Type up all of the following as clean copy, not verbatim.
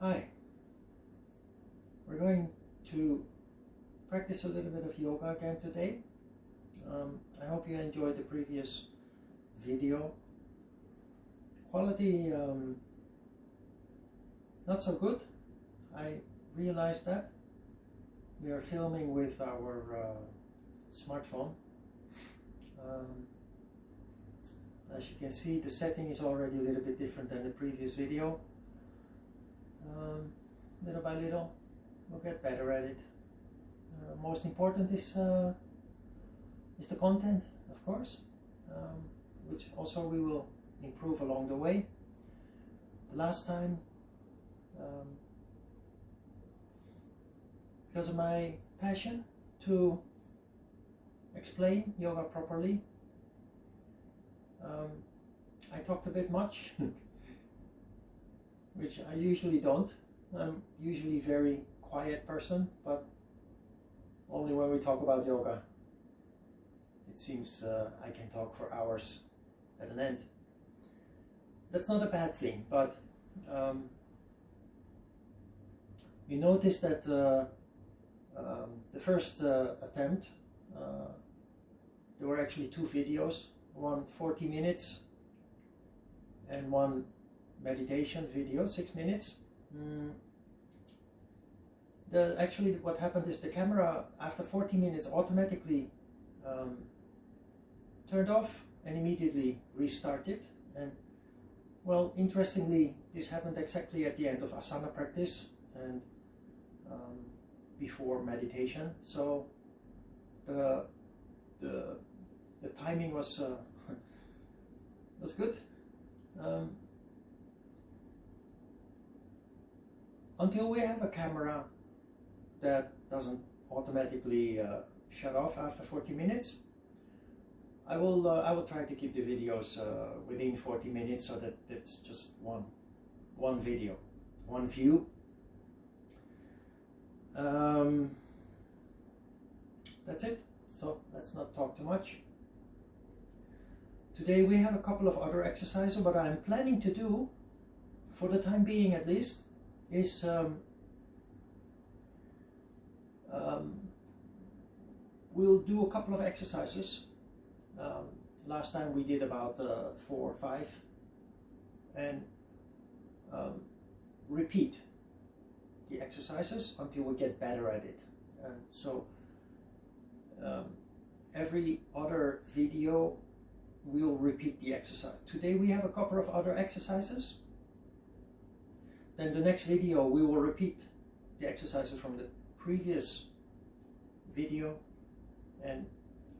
Hi, we're going to practice a little bit of yoga again today. I hope you enjoyed the previous video. Quality not so good. I realized that. We are filming with our smartphone. As you can see, the setting is already a little bit different than the previous video. Little by little, we'll get better at it. Most important is the content, of course, which also we will improve along the way. The last time, because of my passion to explain yoga properly, I talked a bit much, which I usually don't. I'm usually a very quiet person, but only when we talk about yoga, it seems I can talk for hours at an end. That's not a bad thing, but you notice that the first attempt, there were actually two videos, one 40 minutes and one meditation video, 6 minutes. Actually what happened is the camera after 40 minutes automatically turned off and immediately restarted. And well, interestingly, this happened exactly at the end of asana practice and before meditation, so the timing was was good. Until we have a camera that doesn't automatically shut off after 40 minutes, I will try to keep the videos within 40 minutes, so that it's just one video, one view. That's it. So let's not talk too much. Today we have a couple of other exercises. What I'm planning to do, for the time being at least, is we'll do a couple of exercises. Last time we did about 4 or 5, and repeat the exercises until we get better at it. And so every other video we'll repeat the exercise. Today we have a couple of other exercises. Then the next video we will repeat the exercises from the previous video, and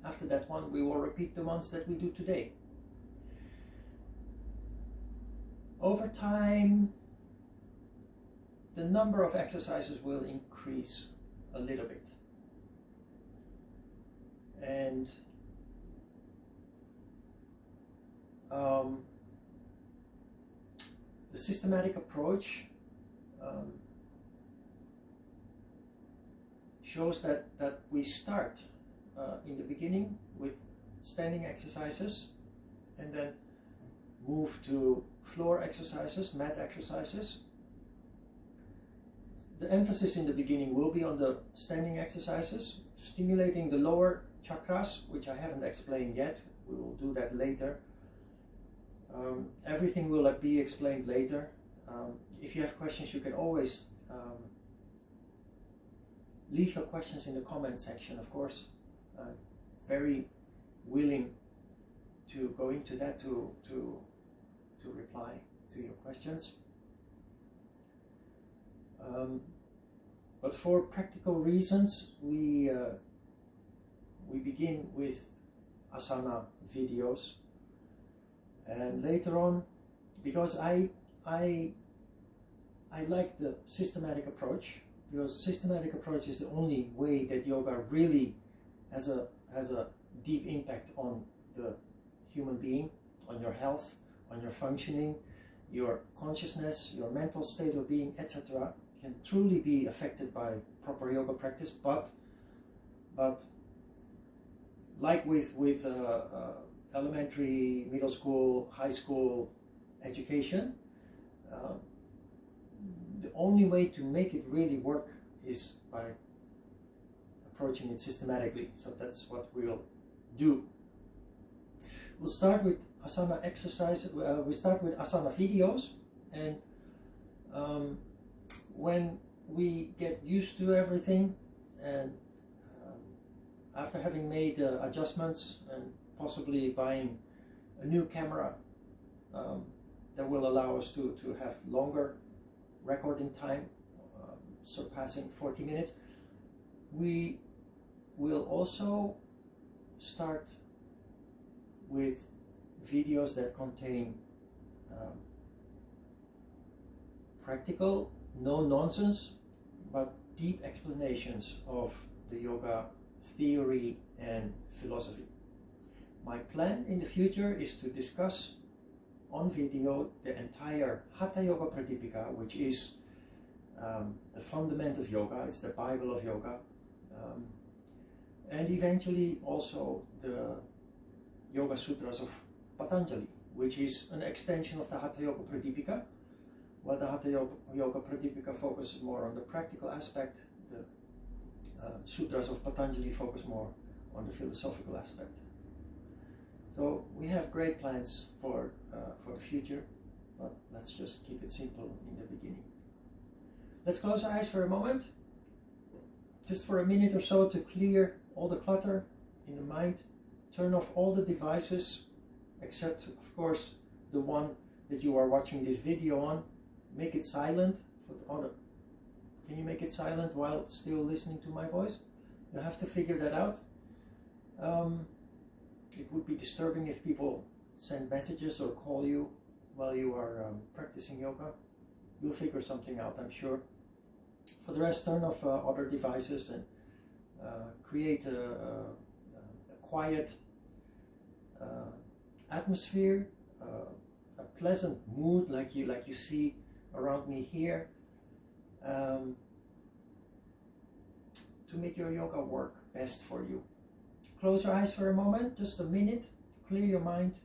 after that one we will repeat the ones that we do today. Over time, the number of exercises will increase a little bit, and the systematic approach shows that we start in the beginning with standing exercises and then move to floor exercises, mat exercises. The emphasis in the beginning will be on the standing exercises, stimulating the lower chakras, which I haven't explained yet. We will do that later. Everything will be explained later. If you have questions, you can always leave your questions in the comment section, of course. Very willing to go into that to reply to your questions. But for practical reasons, we begin with asana videos, and later on, because I like the systematic approach, because systematic approach is the only way that yoga really has a deep impact on the human being, on your health, on your functioning, your consciousness, your mental state of being, etc. can truly be affected by proper yoga practice. But like with elementary, middle school, high school education, the only way to make it really work is by approaching it systematically. So that's what we'll do. We'll start with asana exercises. We start with asana videos, and when we get used to everything, and after having made adjustments and possibly buying a new camera that will allow us to have longer recording time, surpassing 40 minutes, we will also start with videos that contain practical, no nonsense, but deep explanations of the yoga theory and philosophy. My plan in the future is to discuss on video the entire Hatha Yoga Pradipika, which is the fundament of yoga, it's the Bible of yoga, and eventually also the Yoga Sutras of Patanjali, which is an extension of the Hatha Yoga Pradipika. While the Hatha Yoga Pradipika focuses more on the practical aspect, the Sutras of Patanjali focus more on the philosophical aspect. So we have great plans for the future, but let's just keep it simple in the beginning. Let's close our eyes for a moment, just for a minute or so, to clear all the clutter in the mind. Turn off all the devices, except of course the one that you are watching this video on. Make it silent. Can you make it silent while still listening to my voice? You have to figure that out. It would be disturbing if people send messages or call you while you are practicing yoga. You'll figure something out, I'm sure. For the rest, turn off other devices and create a quiet atmosphere, a pleasant mood like you see around me here, to make your yoga work best for you. Close your eyes for a moment, just a minute, clear your mind,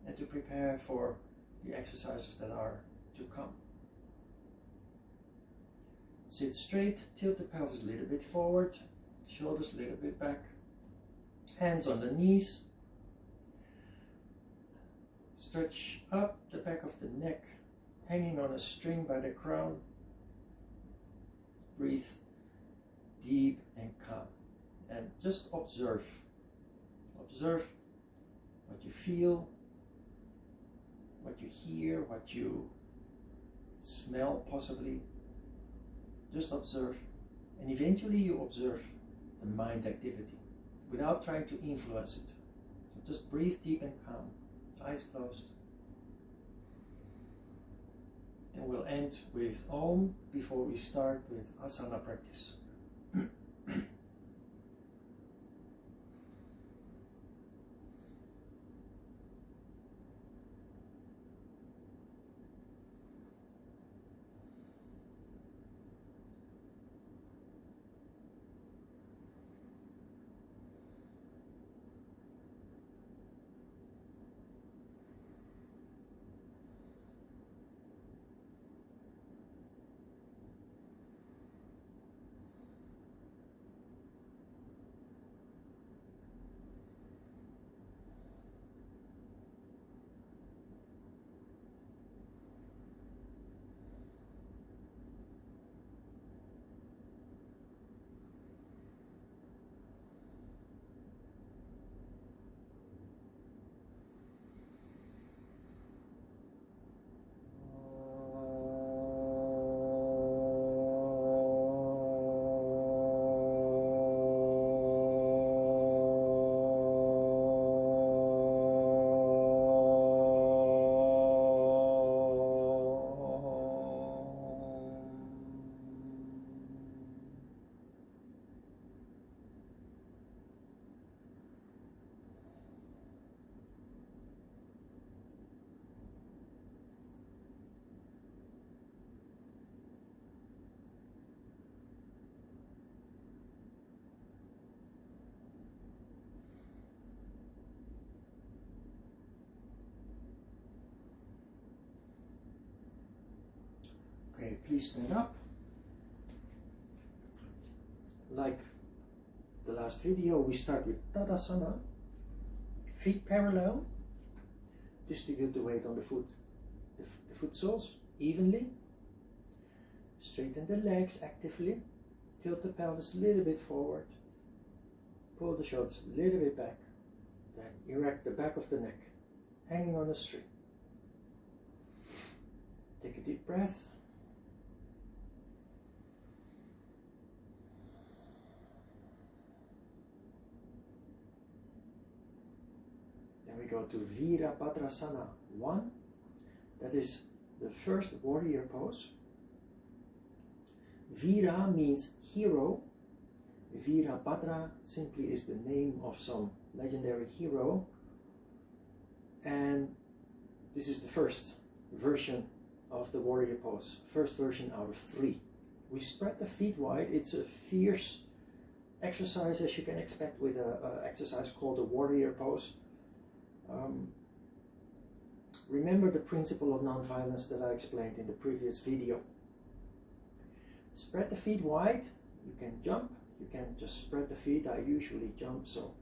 and to prepare for the exercises that are to come. Sit straight, tilt the pelvis a little bit forward, shoulders a little bit back, hands on the knees. Stretch up the back of the neck, hanging on a string by the crown. Breathe deep and calm, and just observe. Observe what you feel, what you hear, what you smell possibly. Just observe, and eventually you observe the mind activity without trying to influence it. So just breathe deep and calm, eyes closed. Then we'll end with Om before we start with asana practice. Okay, please stand up. Like the last video, we start with Tadasana. Feet parallel. Distribute the weight on the foot, the foot soles evenly. Straighten the legs actively. Tilt the pelvis a little bit forward. Pull the shoulders a little bit back. Then erect the back of the neck, hanging on a string. Take a deep breath. Then we go to Virabhadrasana 1. That is the first warrior pose. Vira means hero. Virabhadra simply is the name of some legendary hero. And this is the first version of the warrior pose. First version out of 3. We spread the feet wide. It's a fierce exercise, as you can expect with an exercise called a warrior pose. Remember the principle of non-violence that I explained in the previous video. Spread the feet wide. You can jump. You can just spread the feet. I usually jump, so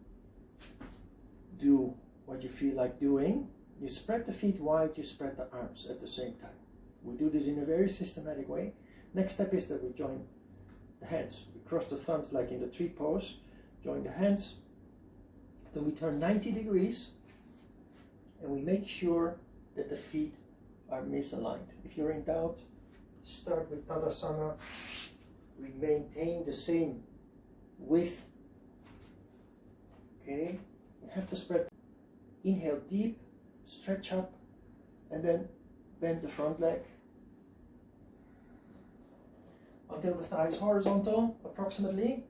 do what you feel like doing. You spread the feet wide, you spread the arms at the same time. We do this in a very systematic way. Next step is that we join the hands. We cross the thumbs like in the tree pose. Join the hands. Then we turn 90 degrees. And we make sure that the feet are misaligned. If you're in doubt, start with Tadasana. We maintain the same width. Okay, you have to spread. Inhale deep, stretch up, and then bend the front leg until the thigh is horizontal, approximately.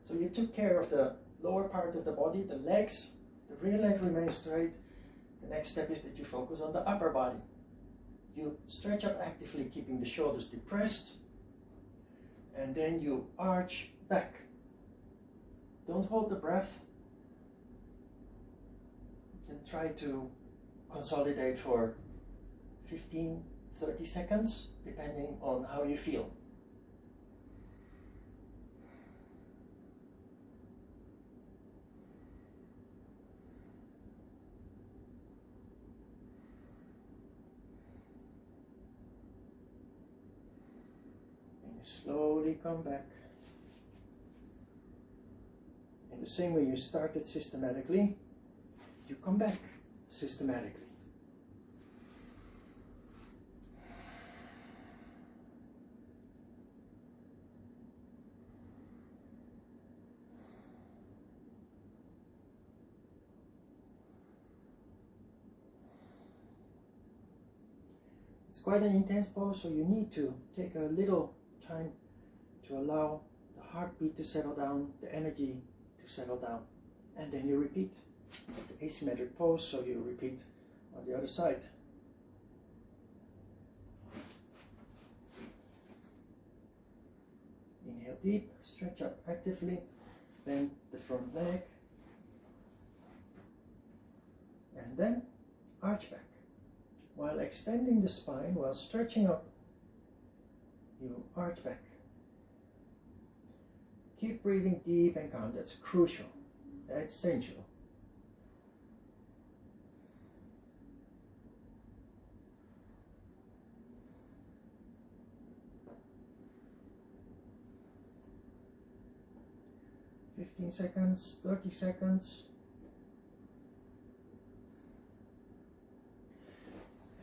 So you took care of the lower part of the body, the legs. The rear leg remains straight. The next step is that you focus on the upper body. You stretch up actively, keeping the shoulders depressed, and then you arch back. Don't hold the breath, and try to consolidate for 15-30 seconds, depending on how you feel. Slowly come back. In the same way you started systematically, you come back systematically. It's quite an intense pose, so you need to take a little time to allow the heartbeat to settle down, the energy to settle down, and then you repeat. It's an asymmetric pose, so you repeat on the other side. Inhale deep, stretch up actively, bend the front leg, and then arch back. While extending the spine, while stretching up, you arch back. Keep breathing deep and calm. That's crucial. That's essential. "15 seconds, 30 seconds.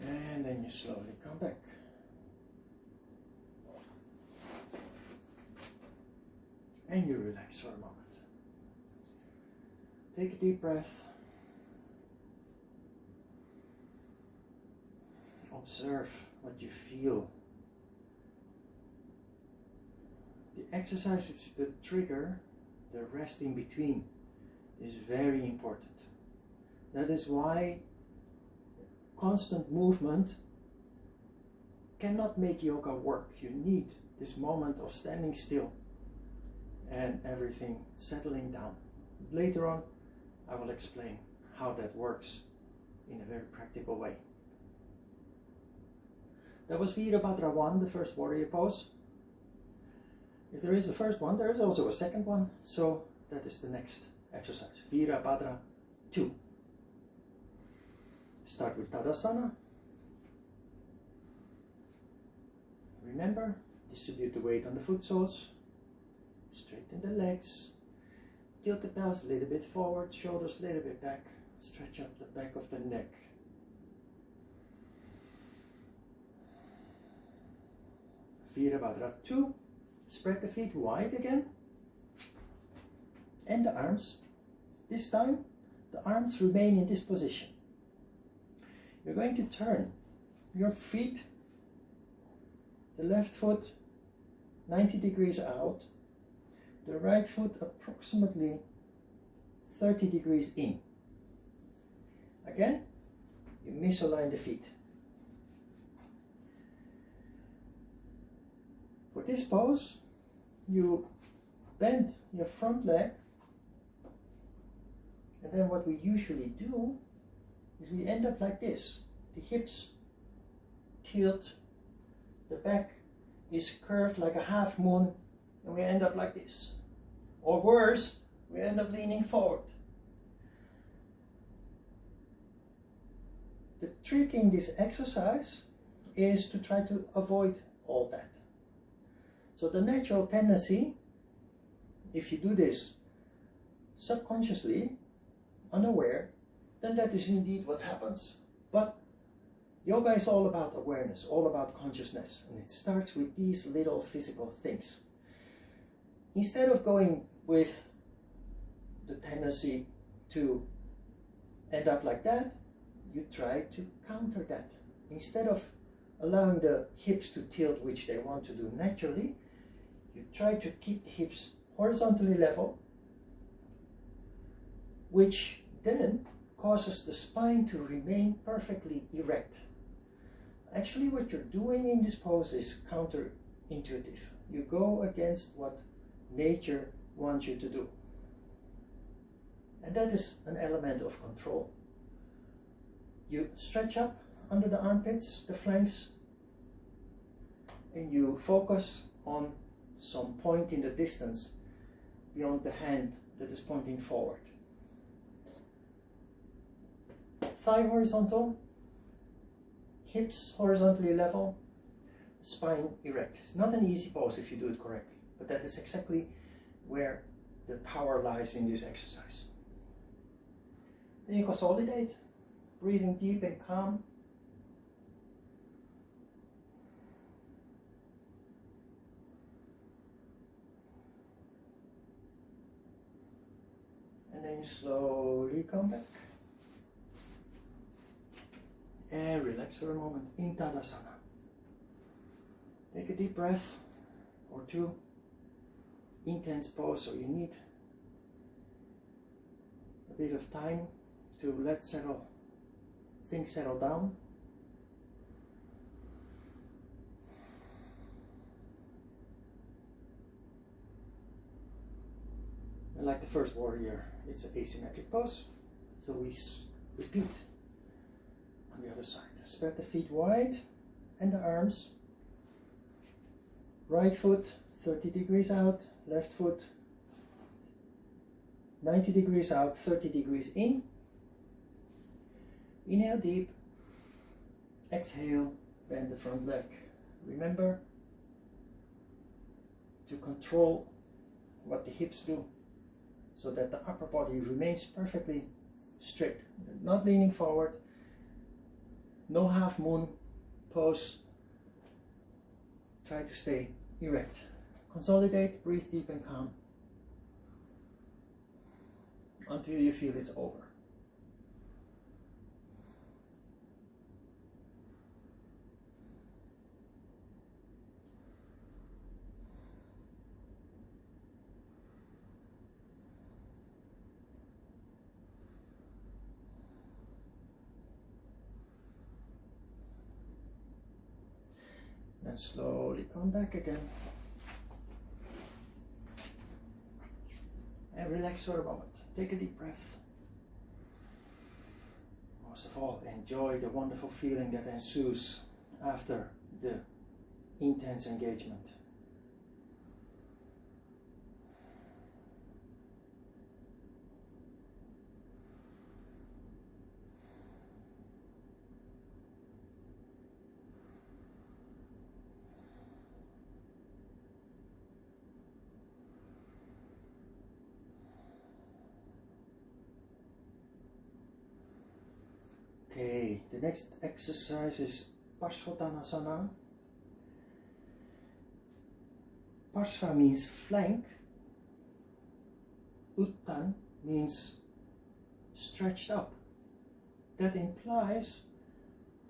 And then you slowly come back. And you relax for a moment. Take a deep breath. Observe what you feel. The exercise is the trigger. The rest in between is very important. That is why constant movement cannot make yoga work. You need this moment of standing still and everything settling down. Later on, I will explain how that works in a very practical way. That was Virabhadra 1, the first warrior pose. If there is a first one, there is also a second one, so that is the next exercise. Virabhadra 2. Start with Tadasana. Remember, distribute the weight on the foot soles, straighten the legs, tilt the pelvis a little bit forward, shoulders a little bit back, stretch up the back of the neck. Virabhadra 2. Spread the feet wide again. And the arms. This time, the arms remain in this position. You're going to turn your feet, the left foot 90 degrees out, the right foot approximately 30 degrees in. Again, you misalign the feet. For this pose, you bend your front leg, and then what we usually do is we end up like this. The hips tilt, the back is curved like a half moon, and we end up like this. Or worse, we end up leaning forward. The trick in this exercise is to try to avoid all that. So the natural tendency, if you do this subconsciously, unaware, then that is indeed what happens. But yoga is all about awareness, all about consciousness, and it starts with these little physical things. Instead of going with the tendency to end up like that, you try to counter that. Instead of allowing the hips to tilt, which they want to do naturally, you try to keep the hips horizontally level, which then causes the spine to remain perfectly erect. Actually, what you're doing in this pose is counterintuitive. You go against what nature wants you to do. And that is an element of control. You stretch up under the armpits, the flanks, and you focus on some point in the distance beyond the hand that is pointing forward. Thigh horizontal, hips horizontally level, spine erect. It's not an easy pose if you do it correctly, but that is exactly where the power lies in this exercise. Then you consolidate, breathing deep and calm. And then you slowly come back. And relax for a moment in Tadasana. Take a deep breath or two. Intense pose, so you need a bit of time to let things settle down. And like the first warrior, it's an asymmetric pose, so we repeat on the other side. Spread the feet wide and the arms. Right foot 30 degrees out, left foot 90 degrees out, 30 degrees in. Inhale deep, exhale, bend the front leg. Remember to control what the hips do so that the upper body remains perfectly straight, not leaning forward, no half moon pose. Try to stay erect. Consolidate, breathe deep and calm until you feel it's over. Then slowly come back again. And relax for a moment. Take a deep breath. Most of all, enjoy the wonderful feeling that ensues after the intense engagement. Okay, the next exercise is Parsvottanasana. Parsva means flank. Uttan means stretched up. That implies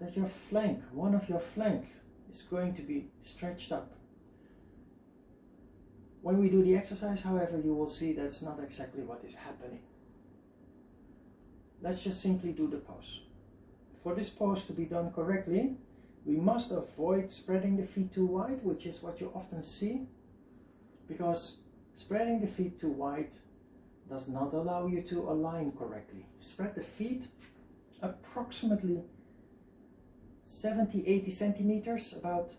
that your flank, one of your flank, is going to be stretched up. When we do the exercise, however, you will see that's not exactly what is happening. Let's just simply do the pose. For this pose to be done correctly, we must avoid spreading the feet too wide, which is what you often see, because spreading the feet too wide does not allow you to align correctly. Spread the feet approximately 70-80 centimeters, about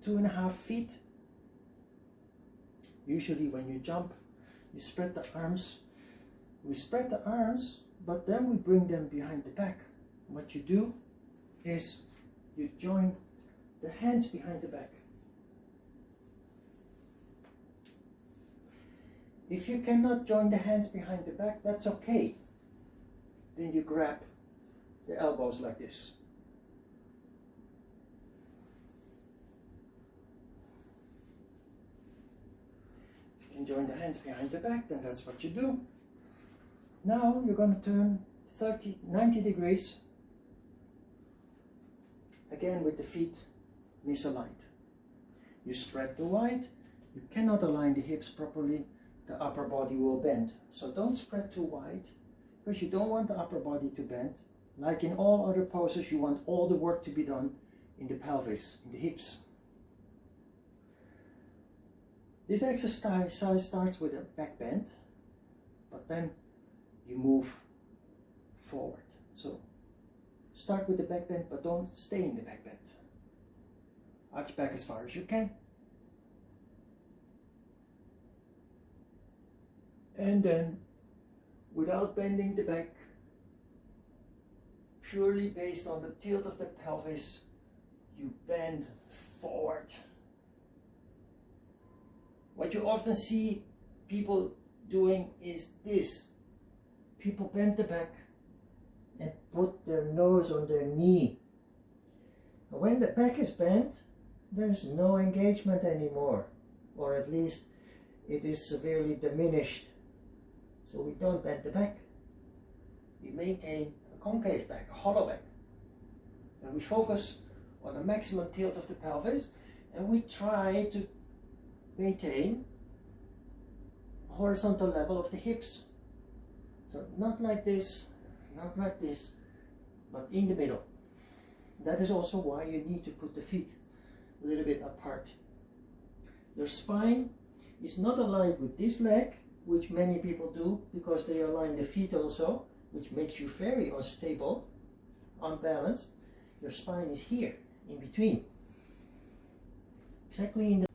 2.5 feet. Usually when you jump, you spread the arms. We spread the arms, but then we bring them behind the back. What you do is you join the hands behind the back. If you cannot join the hands behind the back, that's okay. Then you grab the elbows like this. If you can join the hands behind the back, then that's what you do. Now you're going to turn 90 degrees. Again with the feet misaligned. You spread too wide, you cannot align the hips properly, the upper body will bend. So don't spread too wide, because you don't want the upper body to bend. Like in all other poses, you want all the work to be done in the pelvis, in the hips. This exercise starts with a back bend, but then you move forward. So start with the back bend, but don't stay in the back bend. Arch back as far as you can. And then, without bending the back, purely based on the tilt of the pelvis, you bend forward. What you often see people doing is this. People bend the back and put their nose on their knee. And when the back is bent, there's no engagement anymore, or at least it is severely diminished. So we don't bend the back. We maintain a concave back, a hollow back. And we focus on the maximum tilt of the pelvis, and we try to maintain a horizontal level of the hips. So not like this, not like this, but in the middle. That is also why you need to put the feet a little bit apart. Your spine is not aligned with this leg, which many people do because they align the feet also, which makes you very unstable, unbalanced. Your spine is here, in between. Exactly in the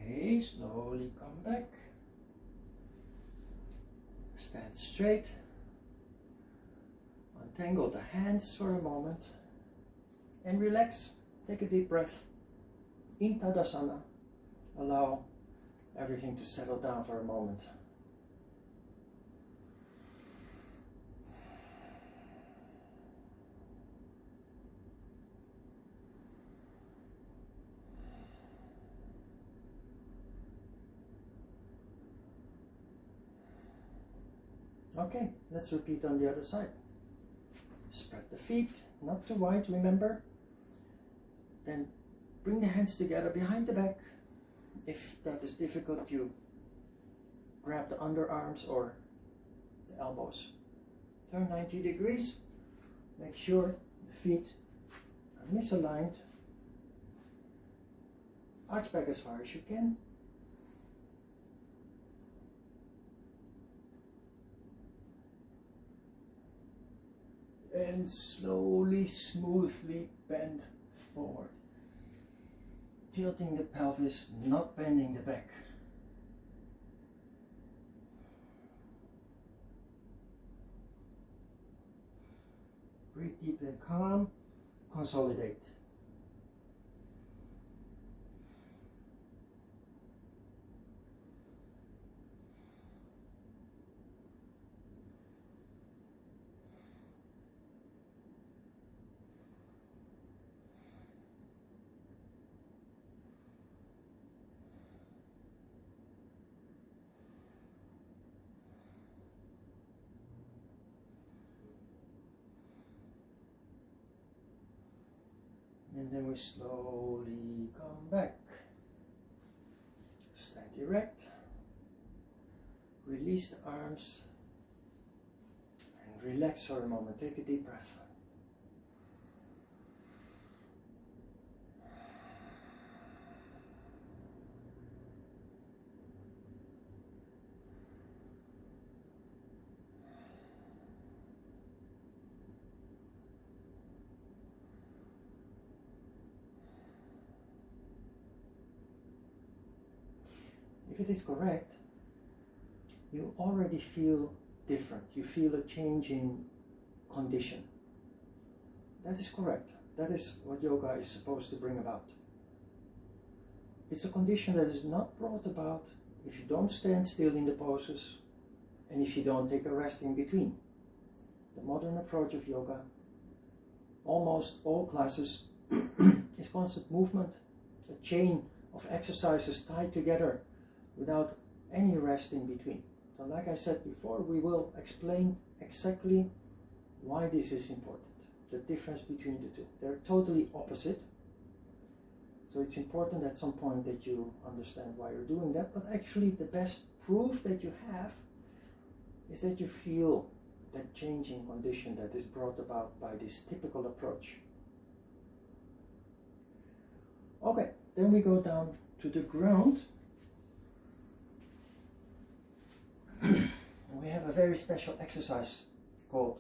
Okay, slowly come back. Stand straight. Untangle the hands for a moment. And relax. Take a deep breath. In Tadasana, allow everything to settle down for a moment. Okay, let's repeat on the other side. Spread the feet, not too wide, remember. Then bring the hands together behind the back. If that is difficult, you grab the underarms or the elbows. Turn 90 degrees. Make sure the feet are misaligned. Arch back as far as you can. and slowly, smoothly bend forward. Tilting the pelvis, not bending the back. Breathe deep and calm. Consolidate. And then we slowly come back. Stand erect. Release the arms. And relax for a moment. Take a deep breath. If it is correct, you already feel different. You feel a change in condition. That is correct. That is what yoga is supposed to bring about. It's a condition that is not brought about if you don't stand still in the poses and if you don't take a rest in between. The modern approach of yoga, almost all classes, is constant movement, a chain of exercises tied together without any rest in between. So like I said before, we will explain exactly why this is important, the difference between the two. They're totally opposite. So it's important at some point that you understand why you're doing that, but actually the best proof that you have is that you feel that changing condition that is brought about by this typical approach. Okay, then we go down to the ground. We have a very special exercise called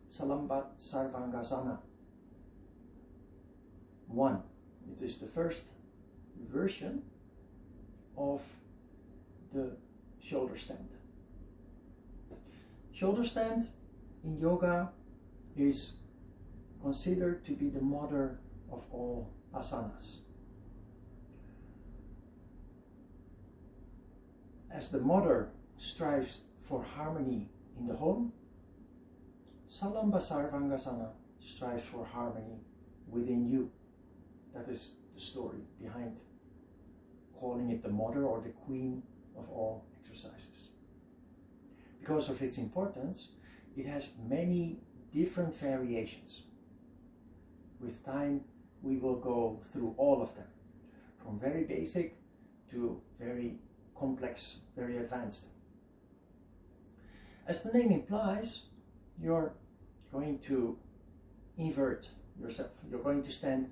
Salamba Sarvangasana 1. It is the first version of the shoulder stand. Shoulder stand in yoga is considered to be the mother of all asanas. As the mother strives for harmony in the home, Salamba Sarvangasana strives for harmony within you. That is the story behind calling it the mother or the queen of all exercises. Because of its importance, it has many different variations. With time, we will go through all of them, from very basic to very complex, very advanced. As the name implies, you're going to invert yourself. You're going to stand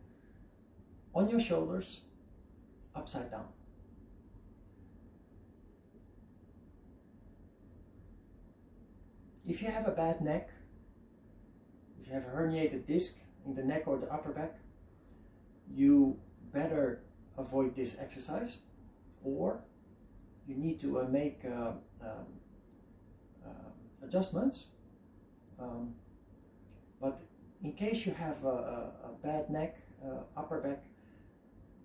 on your shoulders, upside down. If you have a bad neck, if you have a herniated disc in the neck or the upper back, you better avoid this exercise, or you need to make adjustments. But in case you have a bad neck, upper back,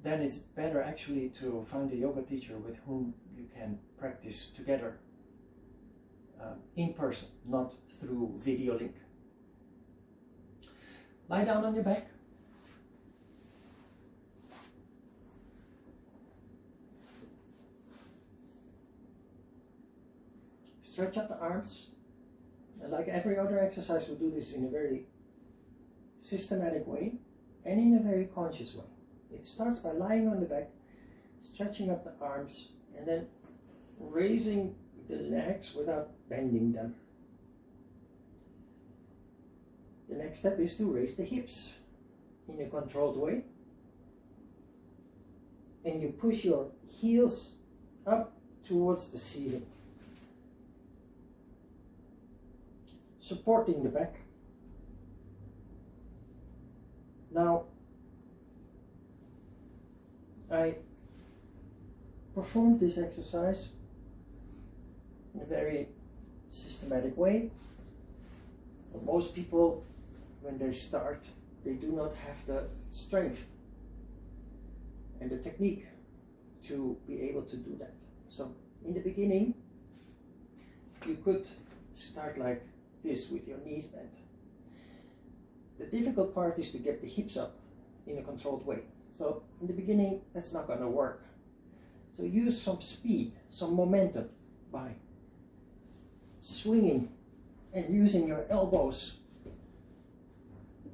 then it's better actually to find a yoga teacher with whom you can practice together in person, not through video link. Lie down on your back. Stretch out the arms. And like every other exercise, we do this in a very systematic way and in a very conscious way. It starts by lying on the back, stretching up the arms, and then raising the legs without bending them. The next step is to raise the hips in a controlled way. And you push your heels up towards the ceiling, supporting the back. performed this exercise in a very systematic way. But most people, when they start, they do not have the strength and the technique to be able to do that. So in the beginning, you could start like this with your knees bent. The difficult part is to get the hips up in a controlled way. So in the beginning, that's not going to work. So use some speed, some momentum by swinging and using your elbows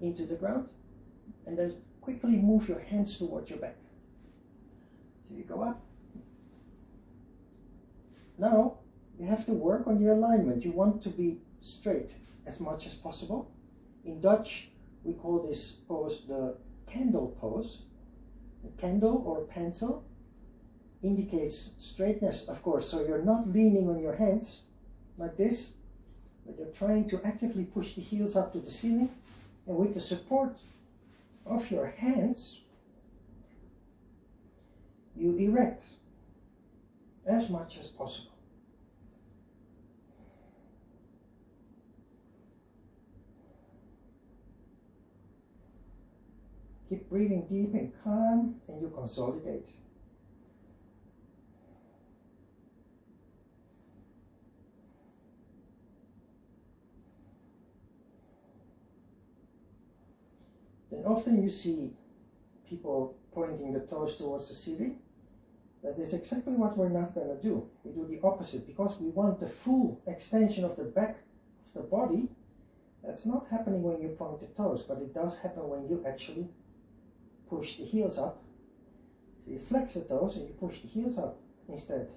into the ground, and then quickly move your hands towards your back. So you go up. Now you have to work on the alignment. You want to be straight as much as possible. In Dutch, we call this pose the candle pose. A candle or pencil indicates straightness, of course, so you're not leaning on your hands like this, but you're trying to actively push the heels up to the ceiling, and with the support of your hands, you erect as much as possible. Keep breathing deep and calm, and you consolidate. Then often you see people pointing the toes towards the ceiling. That is exactly what we're not going to do. We do the opposite, because we want the full extension of the back of the body. That's not happening when you point the toes, but it does happen when you actually push the heels up. So you flex the toes and you push the heels up instead.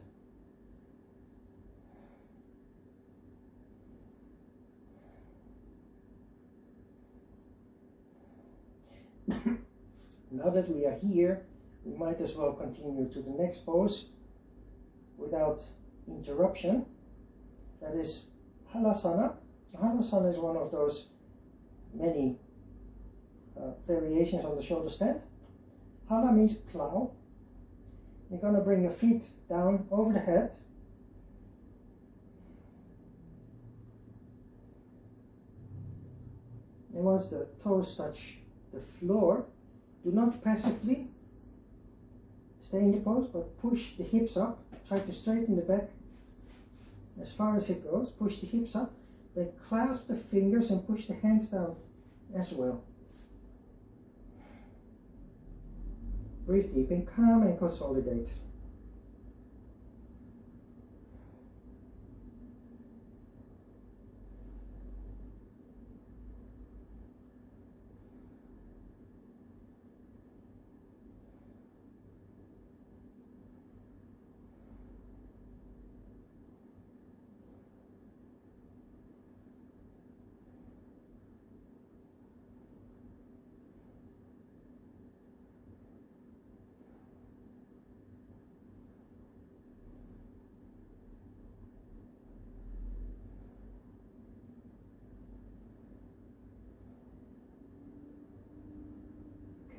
Now that we are here, we might as well continue to the next pose without interruption. That is Halasana. Halasana is one of those many variations on the shoulder stand. Hala means plow. You're going to bring your feet down over the head. And once the toes touch the floor, do not passively stay in the pose, but push the hips up. Try to straighten the back as far as it goes. Push the hips up. Then clasp the fingers and push the hands down as well. Breathe deep and calm and consolidate.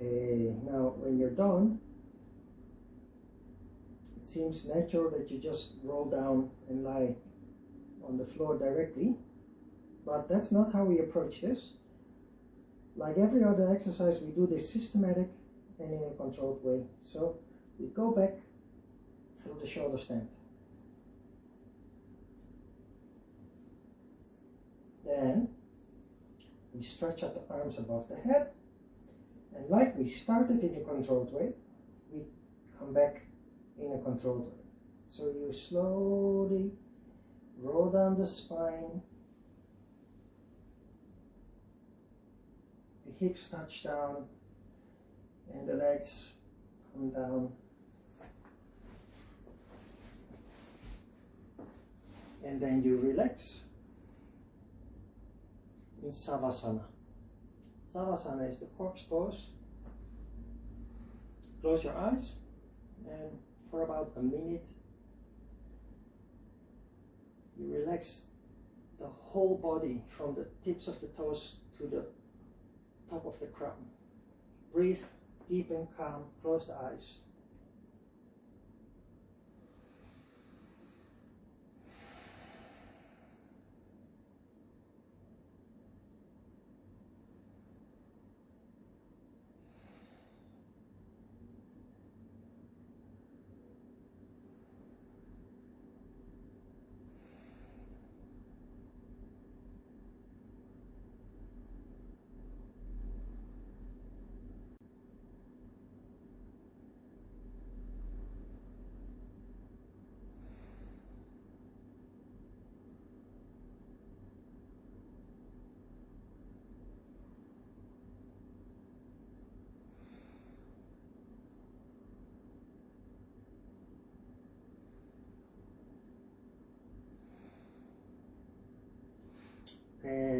Okay, now when you're done, it seems natural that you just roll down and lie on the floor directly, but that's not how we approach this. Like every other exercise, we do this systematic and in a controlled way. So we go back through the shoulder stand. Then we stretch out the arms above the head. And like we started in a controlled way, we come back in a controlled way. So you slowly roll down the spine, the hips touch down, and the legs come down. And then you relax in Savasana. Savasana is the corpse pose. Close your eyes, and for about a minute you relax the whole body from the tips of the toes to the top of the crown. Breathe deep and calm, close the eyes.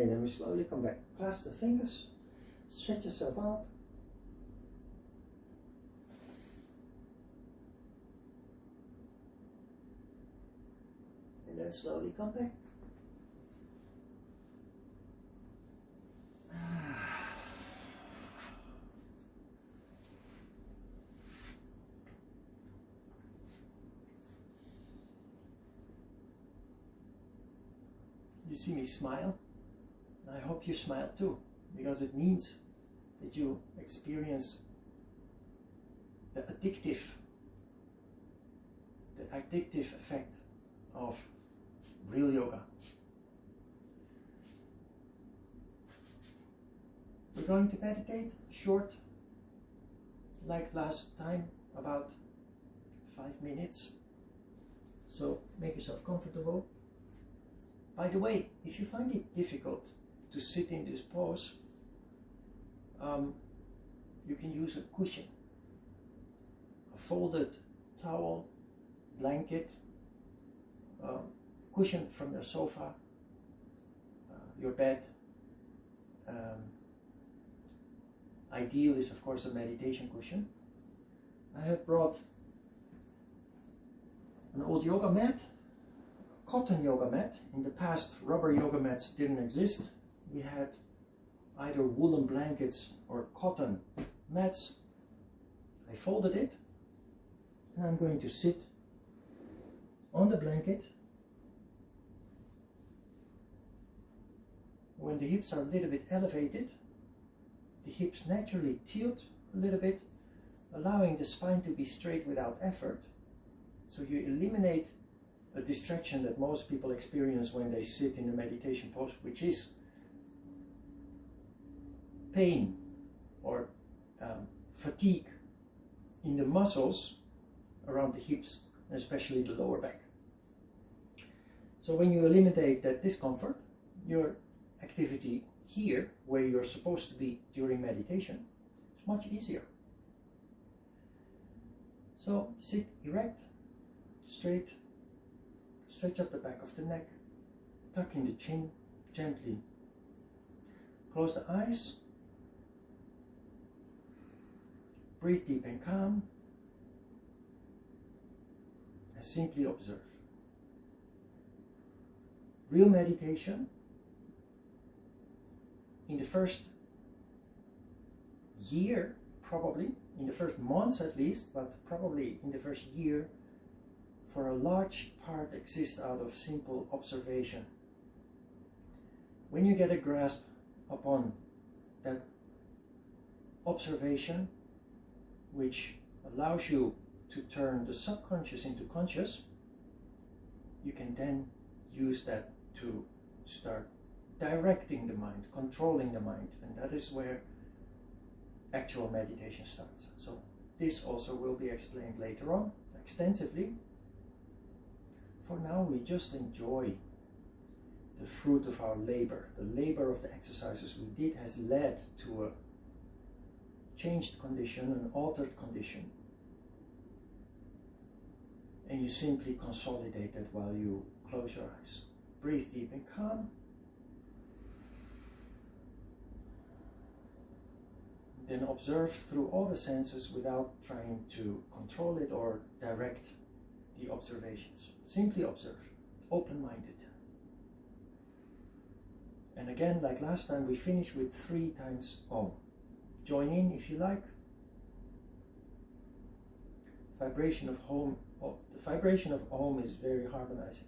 Okay, then we slowly come back. Clasp the fingers, stretch yourself out. And then slowly come back. You see me smile? I hope you smile too, because it means that you experience the addictive effect of real yoga. We're going to meditate short, like last time, about 5 minutes. So make yourself comfortable. By the way, if you find it difficult to sit in this pose, you can use a cushion, a folded towel, blanket, cushion from your sofa, your bed. Ideal is of course a meditation cushion. I have brought an old yoga mat, cotton yoga mat. In the past, rubber yoga mats didn't exist. We had either woolen blankets or cotton mats. I folded it and I'm going to sit on the blanket. When the hips are a little bit elevated, the hips naturally tilt a little bit, allowing the spine to be straight without effort. So you eliminate a distraction that most people experience when they sit in a meditation pose, which is pain or fatigue in the muscles around the hips, and especially the lower back. So when you eliminate that discomfort, your activity here, where you're supposed to be during meditation, is much easier. So sit erect, straight, stretch up the back of the neck, tuck in the chin gently. Close the eyes. Breathe deep and calm. And simply observe. Real meditation, in the first year, probably, in the first months at least, but probably in the first year, for a large part exists out of simple observation. When you get a grasp upon that observation, which allows you to turn the subconscious into conscious, you can then use that to start directing the mind, controlling the mind, and that is where actual meditation starts. So this also will be explained later on extensively. For now, we just enjoy the fruit of our labor. The labor of the exercises we did has led to a changed condition, an altered condition. And you simply consolidate that while you close your eyes. Breathe deep and calm. Then observe through all the senses without trying to control it or direct the observations. Simply observe, open-minded. And again, like last time, we finish with 3 times Om. Join in if you like. Vibration of Om. The vibration of Om is very harmonizing.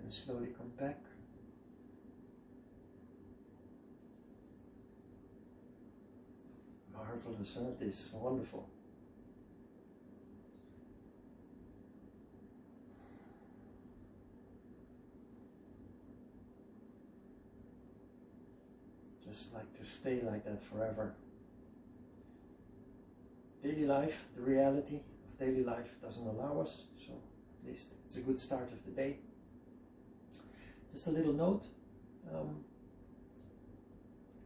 And slowly come back. Marvelous, huh? This wonderful. Just like to stay like that forever. Daily life, the reality of daily life doesn't allow us, so at least it's a good start of the day. Just a little note,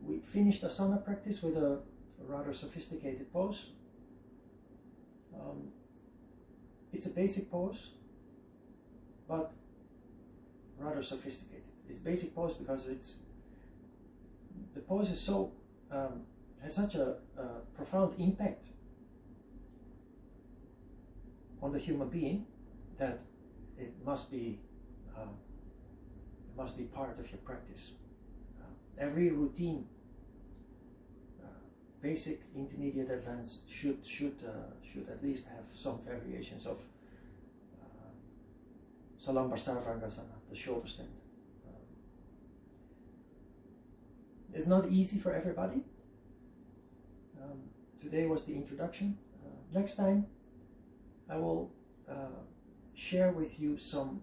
we finished asana practice with a rather sophisticated pose. It's a basic pose, but rather sophisticated. It's basic pose because the pose is so has such a profound impact on the human being that it must be part of your practice. Every routine, basic, intermediate, advanced, should at least have some variations of Salambar Sarvangasana, the shoulder stand. It's not easy for everybody. Today was the introduction. Next time I will share with you some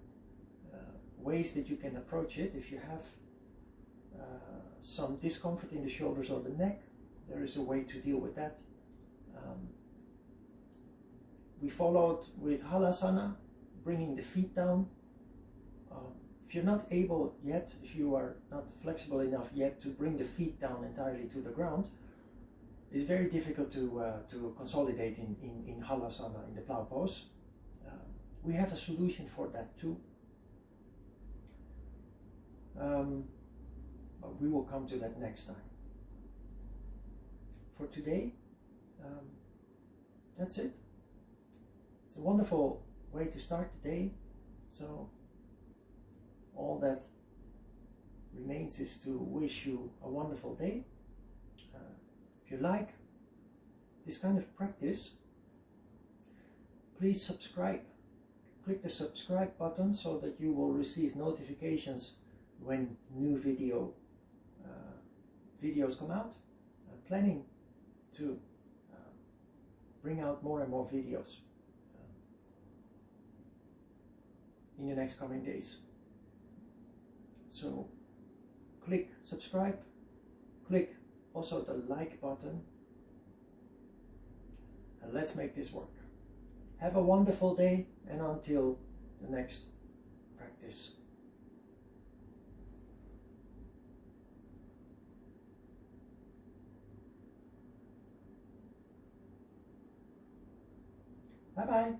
ways that you can approach it. If you have some discomfort in the shoulders or the neck, there is a way to deal with that. We followed with Halasana, bringing the feet down. If you're not able yet, if you are not flexible enough yet to bring the feet down entirely to the ground, it's very difficult to consolidate in Halasana, in the plow pose. We have a solution for that too. But we will come to that next time. For today, that's it. It's a wonderful way to start the day. So all that remains is to wish you a wonderful day. If you like this kind of practice, please subscribe. Click the subscribe button so that you will receive notifications when new videos come out. I'm planning to bring out more and more videos in the next coming days. So click subscribe, click also the like button, and let's make this work. Have a wonderful day, and until the next practice. Bye-bye.